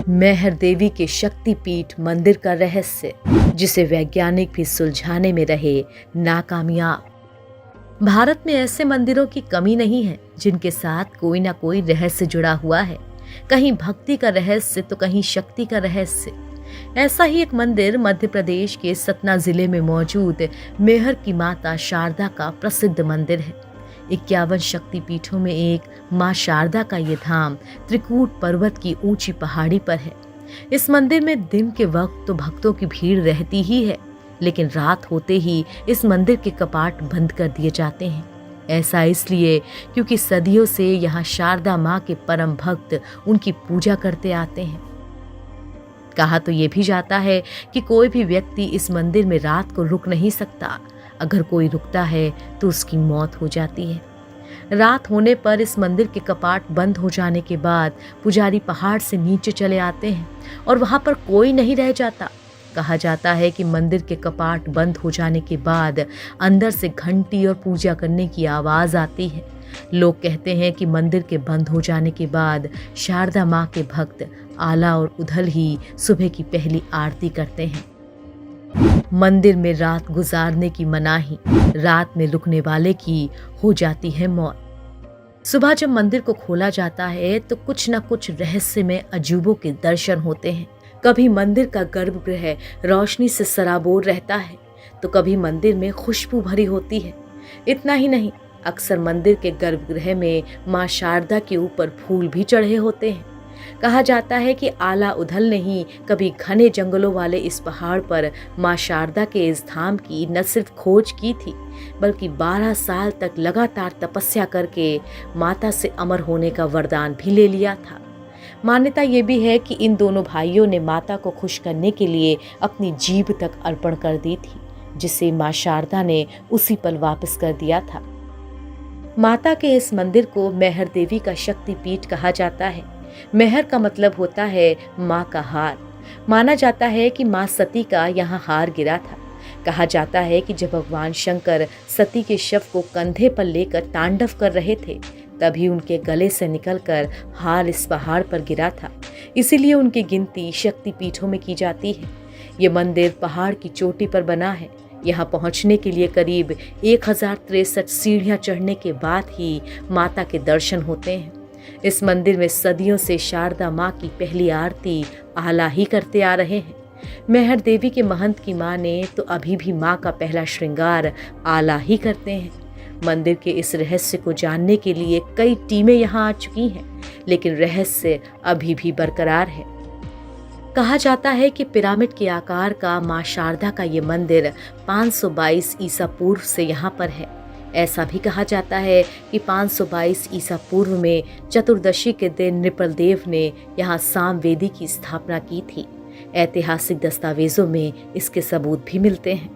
मैहर देवी के शक्तिपीठ मंदिर का रहस्य, जिसे वैज्ञानिक भी सुलझाने में रहे नाकामयाब। भारत में ऐसे मंदिरों की कमी नहीं है जिनके साथ कोई ना कोई रहस्य जुड़ा हुआ है। कहीं भक्ति का रहस्य तो कहीं शक्ति का रहस्य। ऐसा ही एक मंदिर मध्य प्रदेश के सतना जिले में मौजूद मैहर की माता शारदा का प्रसिद्ध मंदिर है। 51 शक्तिपीठों में एक मां शारदा का ये धाम त्रिकूट पर्वत की ऊंची पहाड़ी पर है। इस मंदिर में दिन के वक्त तो भक्तों की भीड़ रहती ही है, लेकिन रात होते ही इस मंदिर के कपाट बंद कर दिए जाते हैं। ऐसा इसलिए क्योंकि सदियों से यहाँ शारदा माँ के परम भक्त उनकी पूजा करते आते हैं। कहा तो ये भी जाता है कि कोई भी व्यक्ति इस मंदिर में रात को रुक नहीं सकता। अगर कोई रुकता है तो उसकी मौत हो जाती है। रात होने पर इस मंदिर के कपाट बंद हो जाने के बाद पुजारी पहाड़ से नीचे चले आते हैं और वहां पर कोई नहीं रह जाता। कहा जाता है कि मंदिर के कपाट बंद हो जाने के बाद अंदर से घंटी और पूजा करने की आवाज आती है। लोग कहते हैं कि मंदिर के बंद हो जाने के बाद शारदा माँ के भक्त आला और उधल ही सुबह की पहली आरती करते हैं। मंदिर में रात गुजारने की मनाही, रात में रुकने वाले की हो जाती है मौत। सुबह जब मंदिर को खोला जाता है तो कुछ न कुछ रहस्यमय अजूबों के दर्शन होते हैं। कभी मंदिर का गर्भगृह रोशनी से सराबोर रहता है तो कभी मंदिर में खुशबू भरी होती है। इतना ही नहीं, अक्सर मंदिर के गर्भगृह में मां शारदा के ऊपर फूल भी चढ़े होते हैं। कहा जाता है कि आला उधल ने ही कभी घने जंगलों वाले इस पहाड़ पर मां शारदा के इस धाम की न सिर्फ खोज की थी, बल्कि 12 साल तक लगातार तपस्या करके माता से अमर होने का वरदान भी ले लिया था। मान्यता ये भी है कि इन दोनों भाइयों ने माता को खुश करने के लिए अपनी जीभ तक अर्पण कर दी थी, जिसे मां शारदा ने उसी पल वापस कर दिया था। माता के इस मंदिर को मैहर देवी का शक्तिपीठ कहा जाता है। मैहर का मतलब होता है माँ का हार। माना जाता है कि माँ सती का यहाँ हार गिरा था। कहा जाता है कि जब भगवान शंकर सती के शव को कंधे पर लेकर तांडव कर रहे थे, तभी उनके गले से निकलकर हार इस पहाड़ पर गिरा था। इसीलिए उनकी गिनती शक्तिपीठों में की जाती है। ये मंदिर पहाड़ की चोटी पर बना है। यहाँ पहुँचने के लिए करीब 1063 सीढ़ियाँ चढ़ने के बाद ही माता के दर्शन होते हैं। इस मंदिर में सदियों से शारदा माँ की पहली आरती आला ही करते आ रहे हैं। मैहर देवी के महंत की माँ ने तो अभी भी माँ का पहला श्रृंगार आला ही करते हैं। मंदिर के इस रहस्य को जानने के लिए कई टीमें यहाँ आ चुकी हैं, लेकिन रहस्य अभी भी बरकरार है। कहा जाता है कि पिरामिड के आकार का माँ शारदा का ये मंदिर 522 ईसा पूर्व से यहाँ पर है। ऐसा भी कहा जाता है कि 522 ईसा पूर्व में चतुर्दशी के दिन नृपलदेव ने यहाँ सामवेदी की स्थापना की थी। ऐतिहासिक दस्तावेजों में इसके सबूत भी मिलते हैं।